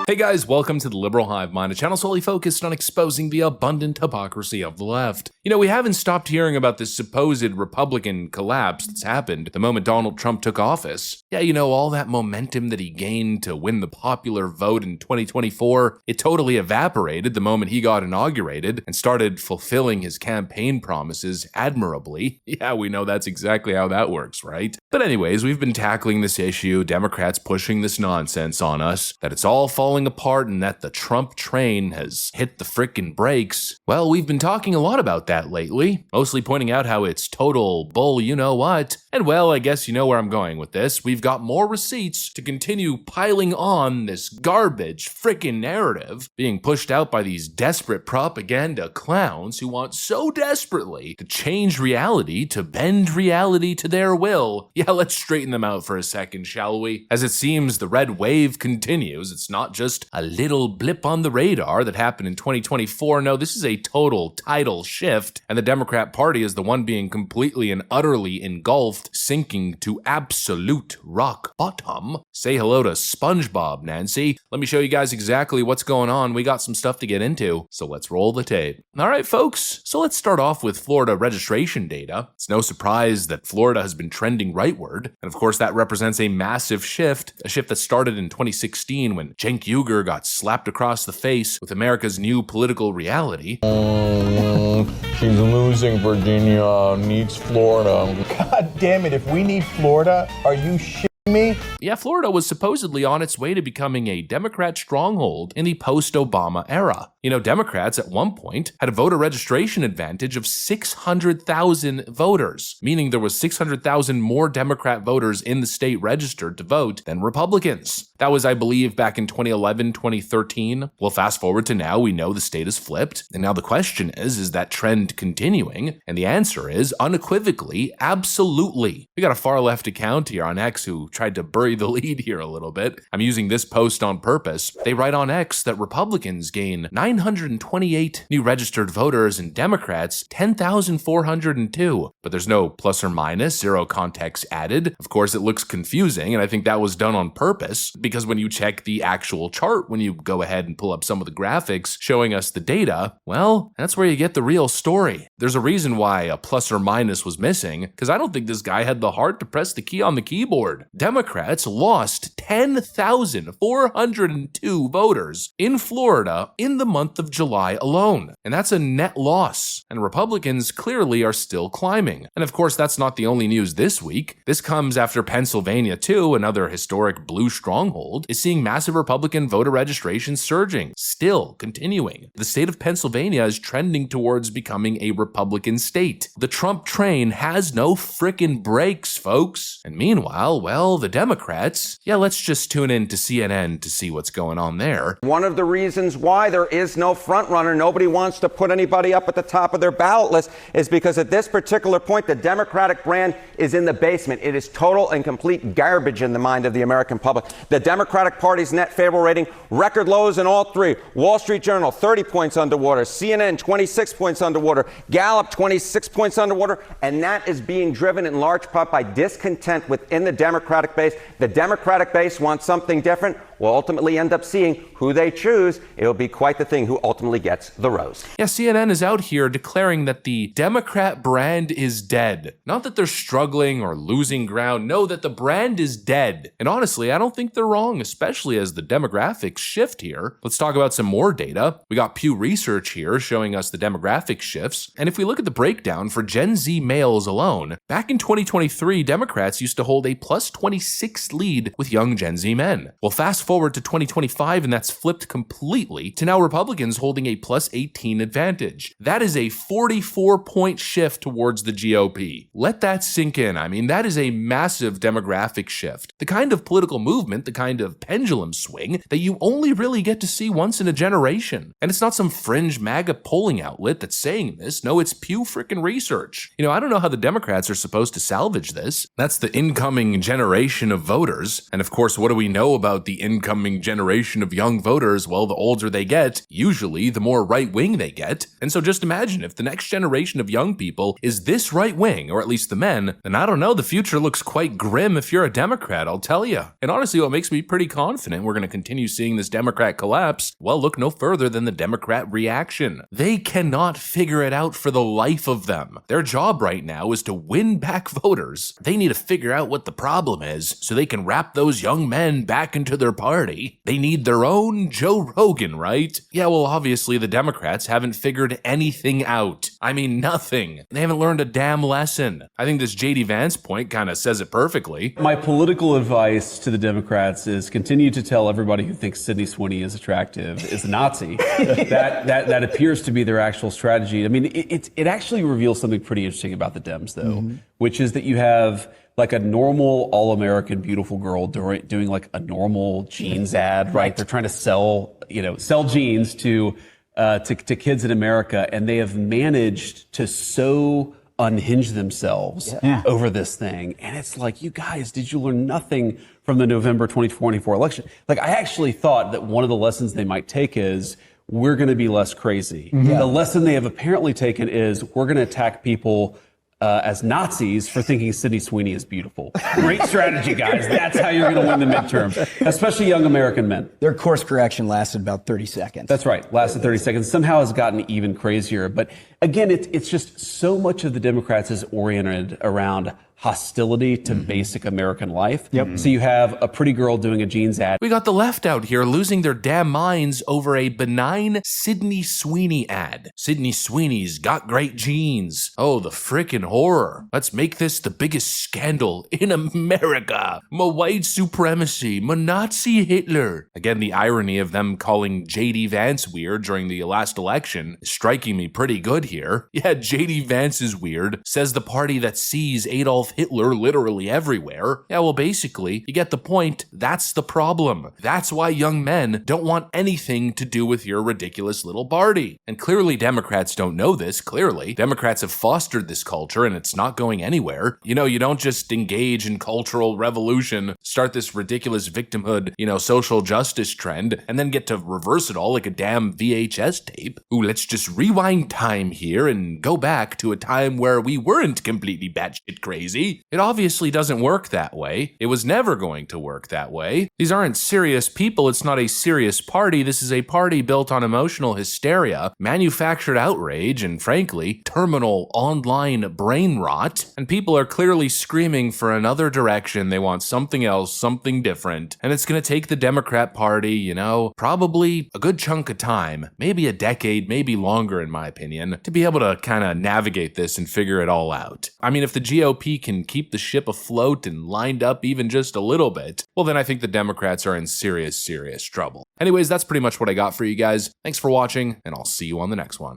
Hey guys, welcome to the Liberal Hive Mind, a channel solely focused on exposing the abundant hypocrisy of the left. You know, we haven't stopped hearing about this supposed Republican collapse that's happened the moment Donald Trump took office. Yeah, you know, all that momentum that he gained to win the popular vote in 2024, it totally evaporated the moment he got inaugurated and started fulfilling his campaign promises admirably. Yeah, we know that's exactly how that works, right? But anyways, we've been tackling this issue, Democrats pushing this nonsense on us, that it's all falling apart and that the Trump train has hit the frickin' brakes. Well, we've been talking a lot about that lately, mostly pointing out how it's total bull you know what. And well, I guess you know where I'm going with this. We've got more receipts to continue piling on this garbage frickin' narrative being pushed out by these desperate propaganda clowns who want so desperately to change reality, to bend reality to their will. Yeah, let's straighten them out for a second, shall we? As it seems the red wave continues, it's not just a little blip on the radar that happened in 2024. No, this is a total tidal shift, and the Democrat Party is the one being completely and utterly engulfed, sinking to absolute rock bottom. Say hello to SpongeBob, Nancy. Let me show you guys exactly what's going on. We got some stuff to get into, so let's roll the tape. All right, folks, so let's start off with Florida registration data. It's no surprise that Florida has been trending rightward, and of course that represents a massive shift, a shift that started in 2016 when Cenk Uygur got slapped across the face with America's new political reality. She's losing. Virginia needs Florida. God damn it, if we need Florida, are you shitting me? Yeah, Florida was supposedly on its way to becoming a Democrat stronghold in the post-Obama era. You know, Democrats at one point had a voter registration advantage of 600,000 voters, meaning there was 600,000 more Democrat voters in the state registered to vote than Republicans. That was, I believe, back in 2011, 2013. Well, fast forward to now, we know the state has flipped. And now the question is that trend continuing? And the answer is unequivocally, absolutely. We got a far left account here on X who tried to bury the lead here a little bit. I'm using this post on purpose. They write on X that Republicans gain 928 new registered voters and Democrats 10,402. But there's no plus or minus, zero context added. Of course, it looks confusing, and I think that was done on purpose because when you check the actual chart, when you go ahead and pull up some of the graphics showing us the data, well, that's where you get the real story. There's a reason why a plus or minus was missing, because I don't think this guy had the heart to press the key on the keyboard. Democrats lost 10,402 voters in Florida in the month of July alone. And that's a net loss. And Republicans clearly are still climbing. And of course, that's not the only news this week. This comes after Pennsylvania too, another historic blue stronghold, is seeing massive Republican voter registration surging, still continuing. The state of Pennsylvania is trending towards becoming a Republican state. The Trump train has no frickin' brakes, folks. And meanwhile, well, the Democrats, yeah, let's just tune in to CNN to see what's going on there. One of the reasons why there is no front runner, nobody wants to put anybody up at the top of their ballot list, is because at this particular point, the Democratic brand is in the basement. It is total and complete garbage in the mind of the American public. The Democratic Party's net favorable rating, record lows in all three. Wall Street Journal, 30 points underwater. CNN, 26 points underwater. Gallup, 26 points underwater. And that is being driven in large part by discontent within the Democratic base. The Democratic base wants something different. We'll ultimately end up seeing who they choose. It'll be quite the thing who ultimately gets the rose. Yeah, CNN is out here declaring that the Democrat brand is dead. Not that they're struggling or losing ground. No, that the brand is dead. And honestly, I don't think they're wrong, especially as the demographics shift here. Let's talk about some more data. We got Pew Research here showing us the demographic shifts. And if we look at the breakdown for Gen Z males alone, back in 2023, Democrats used to hold a plus 26 lead with young Gen Z men. Well, fast forward to 2025 and that's flipped completely to now Republicans holding a plus 18 advantage. That is a 44-point shift towards the GOP. Let that sink in. I mean, that is a massive demographic shift. The kind of political movement, the kind of pendulum swing that you only really get to see once in a generation. And it's not some fringe MAGA polling outlet that's saying this. No, it's Pew frickin' Research. You know, I don't know how the Democrats are supposed to salvage this. That's the incoming generation of voters. And of course, what do we know about the incoming incoming generation of young voters, well, the older they get, usually the more right-wing they get. And so just imagine if the next generation of young people is this right-wing, or at least the men, then I don't know, the future looks quite grim if you're a Democrat, I'll tell you. And honestly, what makes me pretty confident we're going to continue seeing this Democrat collapse, well, look no further than the Democrat reaction. They cannot figure it out for the life of them. Their job right now is to win back voters. They need to figure out what the problem is so they can wrap those young men back into their party. They need their own Joe Rogan, right? Yeah, well, obviously the Democrats haven't figured anything out. I mean, nothing. They haven't learned a damn lesson. I think this JD Vance point kind of says it perfectly. My political advice to the Democrats is continue to tell everybody who thinks Sydney Sweeney is attractive is a Nazi. that appears to be their actual strategy. I mean, it actually reveals something pretty interesting about the Dems, though, which is that you have like a normal all-American beautiful girl doing like a normal jeans ad, right? They're trying to sell jeans to kids in America, and they have managed to so unhinge themselves over this thing. And it's like, you guys, did you learn nothing from the November 2024 election? Like, I actually thought that one of the lessons they might take is we're going to be less crazy. The lesson they have apparently taken is we're going to attack people as Nazis for thinking Sydney Sweeney is beautiful. Great strategy, guys. That's how you're going to win the midterms, especially young American men. Their course correction lasted about 30 seconds. That's right. Lasted 30 seconds. Somehow has gotten even crazier. But again, it's just so much of the Democrats is oriented around hostility to basic American life. So you have a pretty girl doing a jeans ad. We got the left out here losing their damn minds over a benign Sydney Sweeney ad. Sydney Sweeney's got great jeans. Oh, the frickin' horror. Let's make this the biggest scandal in America. Ma white supremacy, ma Nazi Hitler. Again, the irony of them calling JD Vance weird during the last election is striking me pretty good here. Yeah, JD Vance is weird, says the party that sees Adolf Hitler literally everywhere. Yeah, well, basically, you get the point. That's the problem. That's why young men don't want anything to do with your ridiculous little party. And clearly, Democrats don't know this. Clearly, Democrats have fostered this culture and it's not going anywhere. You know, you don't just engage in cultural revolution, start this ridiculous victimhood, social justice trend, and then get to reverse it all like a damn VHS tape. Ooh, let's just rewind time here and go back to a time where we weren't completely batshit crazy. It obviously doesn't work that way. It was never going to work that way. These aren't serious people. It's not a serious party. This is a party built on emotional hysteria, manufactured outrage, and frankly, terminal online brain rot. And people are clearly screaming for another direction. They want something else, something different. And it's going to take the Democrat Party, probably a good chunk of time, maybe a decade, maybe longer in my opinion, to be able to kind of navigate this and figure it all out. I mean, if the GOP can keep the ship afloat and lined up even just a little bit, well, then I think the Democrats are in serious, serious trouble. Anyways, that's pretty much what I got for you guys. Thanks for watching, and I'll see you on the next one.